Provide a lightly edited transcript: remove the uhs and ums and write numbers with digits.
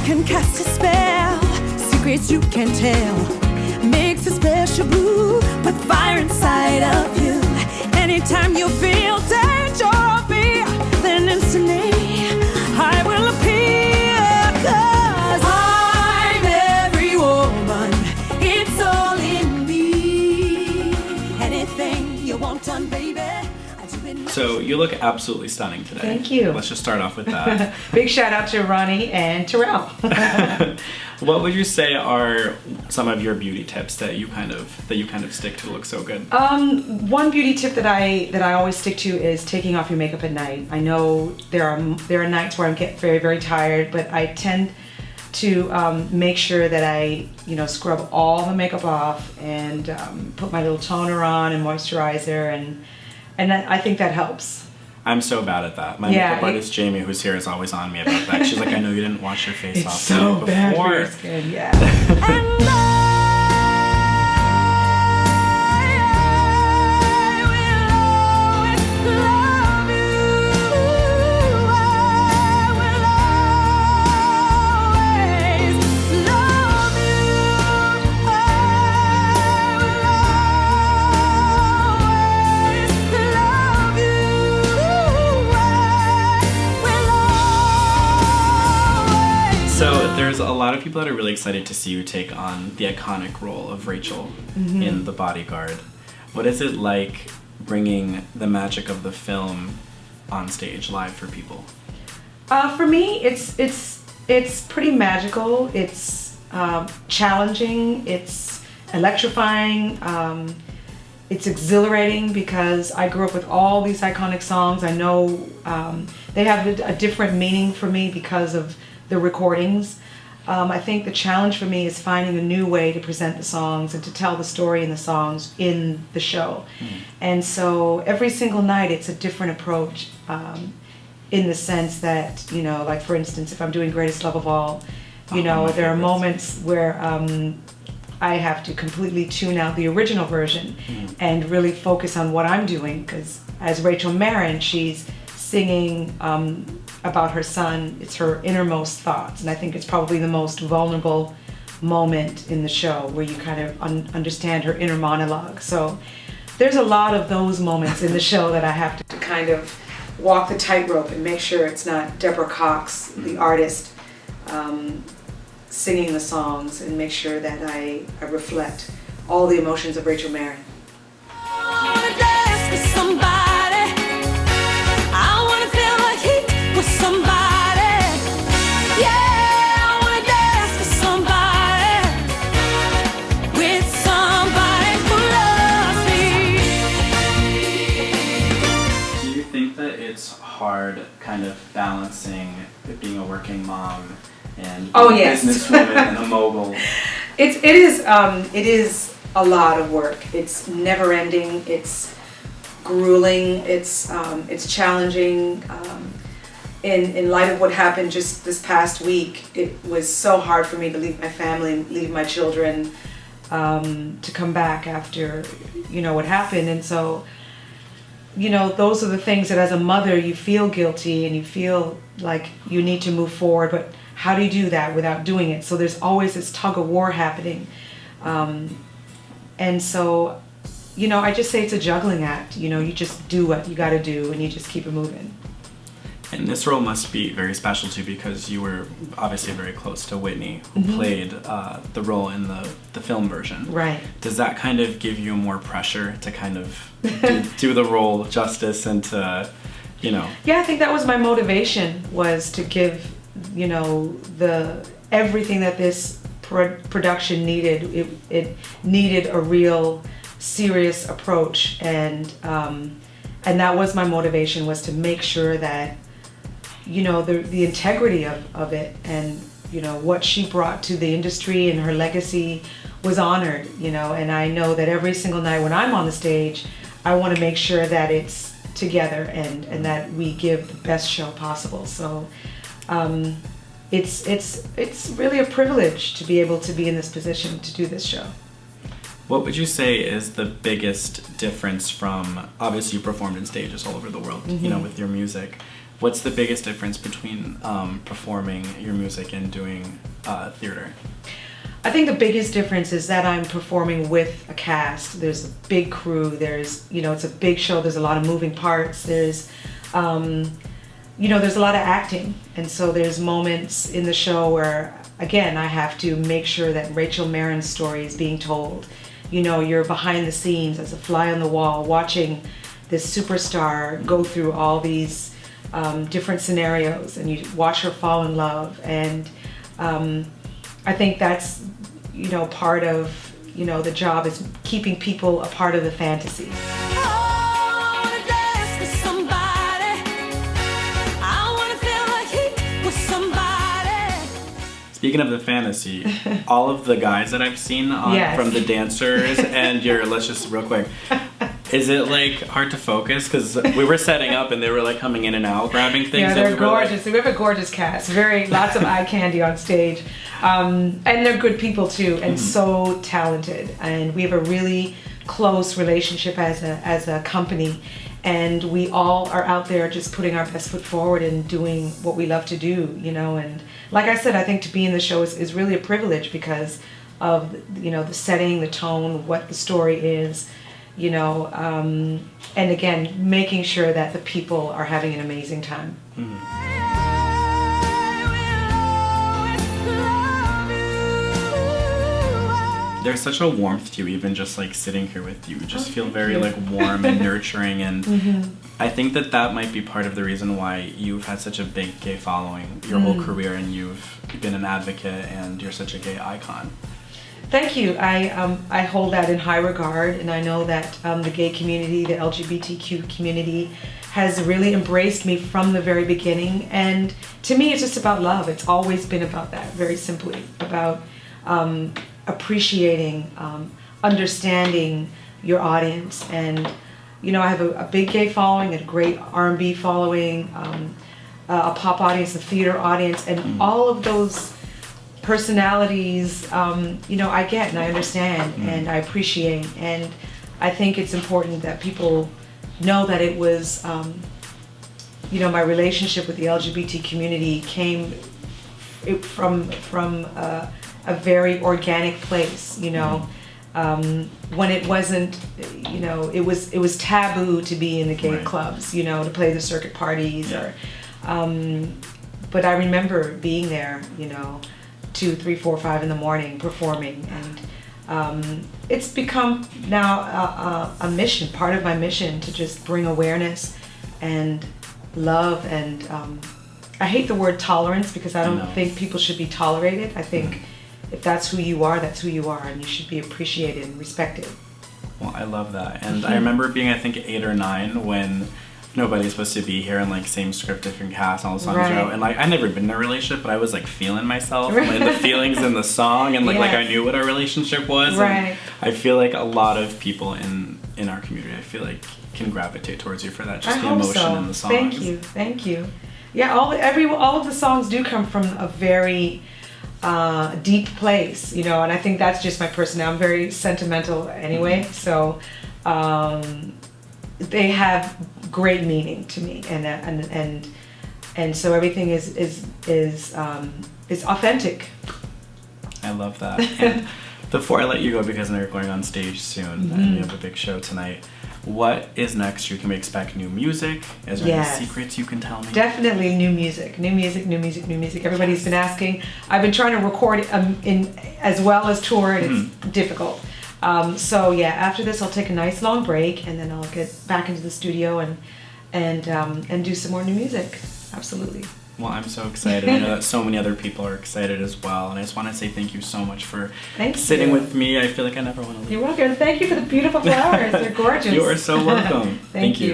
can cast a spell, secrets you can tell, makes a special brew, put fire inside of you. Anytime you feel danger or fear, then instantly I will appear. 'Cause I'm every woman, it's all in me. Anything you want done, baby. So you look absolutely stunning today. Thank you. Let's just start off with that. Big shout out to Ronnie and Terrell. What would you say are some of your beauty tips that you kind of stick to look so good? One beauty tip that I always stick to is taking off your makeup at night. I know there are nights where I get very, very tired, but I tend to make sure that I scrub all the makeup off and put my little toner on and moisturizer, and I think that helps. I'm so bad at that. My makeup artist Jamie, who's here, is always on me about that. She's like, I know you didn't wash your face off so the night before. bad for your skin, yeah. So there's a lot of people that are really excited to see you take on the iconic role of Rachel in The Bodyguard. What is it like bringing the magic of the film on stage live for people? For me, it's pretty magical. It's challenging. It's electrifying. It's exhilarating because I grew up with all these iconic songs. I know they have a different meaning for me because of the recordings. I think the challenge for me is finding a new way to present the songs and to tell the story in the songs in the show. And so every single night it's a different approach in the sense that, like for instance, if I'm doing Greatest Love of All, there are moments where I have to completely tune out the original version and really focus on what I'm doing, because as Rachel Marin, she's singing about her son. It's her innermost thoughts, and I think it's probably the most vulnerable moment in the show where you kind of understand her inner monologue. So there's a lot of those moments in the show that I have to kind of walk the tightrope and make sure it's not Deborah Cox, the artist, singing the songs, and make sure that I reflect all the emotions of Rachel Marin. Hard kind of balancing being a working mom and being a businesswoman and a mogul? It is a lot of work. It's never ending. It's grueling. It's challenging. In light of what happened just this past week, it was so hard for me to leave my family and leave my children to come back after what happened. And so those are the things that as a mother you feel guilty and you feel like you need to move forward, but how do you do that without doing it? So there's always this tug of war happening. And so, I just say it's a juggling act. You just do what you got to do and you just keep it moving. And this role must be very special too, because you were obviously very close to Whitney, who played the role in the film version. Right. Does that kind of give you more pressure to kind of do the role justice and to, Yeah, I think that was my motivation, was to give, everything that this production needed. It needed a real serious approach, and that was my motivation, was to make sure that the integrity of it, and what she brought to the industry and her legacy was honored, and I know that every single night when I'm on the stage, I want to make sure that it's together and that we give the best show possible. So it's really a privilege to be able to be in this position to do this show. What would you say is the biggest difference from, obviously you performed in stages all over the world, with your music, What's the biggest difference between performing your music and doing theater? I think the biggest difference is that I'm performing with a cast. There's a big crew. There's, it's a big show. There's a lot of moving parts. There's, there's a lot of acting. And so there's moments in the show where, again, I have to make sure that Rachel Marin's story is being told. You're behind the scenes as a fly on the wall watching this superstar go through all these different scenarios, and you watch her fall in love. And I think that's, part of, the job is keeping people a part of the fantasy. Speaking of the fantasy, all of the guys that I've seen from the dancers and let's just real quick, is it like hard to focus? Because we were setting up and they were like coming in and out, grabbing things. Yeah, they're gorgeous. We have a gorgeous cast. Lots of eye candy on stage, and they're good people too, and so talented. And we have a really close relationship as a company. And we all are out there just putting our best foot forward and doing what we love to do, And like I said, I think to be in the show is really a privilege because of, the setting, the tone, what the story is, and again, making sure that the people are having an amazing time. There's such a warmth to you, even just like sitting here with you. You just feel very like warm and nurturing, and I think that might be part of the reason why you've had such a big gay following your whole career, and you've been an advocate, and you're such a gay icon. Thank you. I hold that in high regard, and I know that the gay community, the LGBTQ community, has really embraced me from the very beginning. And to me, it's just about love. It's always been about that, very simply, about appreciating, understanding your audience. And I have a big gay following, a great R&B following, a pop audience, a theater audience, and all of those personalities, I get and I understand and I appreciate. And I think it's important that people know that it was, my relationship with the LGBT community came from a very organic place, when it wasn't, it was taboo to be in the gay clubs, to play the circuit parties or, but I remember being there, 2, 3, 4, 5 in the morning performing, and it's become now a mission, part of my mission, to just bring awareness and love and I hate the word tolerance because I don't think people should be tolerated. I think if that's who you are, that's who you are, and you should be appreciated and respected. Well, I love that. And I remember being, I think, 8 or 9 when Nobody's Supposed to Be Here and like same script, different cast, all the songs out. And like I never been in a relationship, but I was like feeling myself, like the feelings in the song, and like I knew what our relationship was. And I feel like a lot of people in our community, I feel like, can gravitate towards you for that, just the emotion in the songs. Thank you. Yeah, all of the songs do come from a very deep place, and I think that's just my personality. I'm very sentimental anyway, so they have great meaning to me, and so everything is authentic. I love that. And before I let you go, because I know you're going on stage soon and you have a big show tonight, what is next? Can we expect new music? Is there any secrets you can tell me? Definitely new music. Everybody's been asking. I've been trying to record as well as tour, and it's difficult. So yeah, after this I'll take a nice long break, and then I'll get back into the studio and do some more new music. Absolutely. Well, I'm so excited. I know that so many other people are excited as well, and I just want to say thank you so much for sitting with me. I feel like I never want to leave. You're welcome. Thank you for the beautiful flowers. They're gorgeous. You are so welcome. Thank you.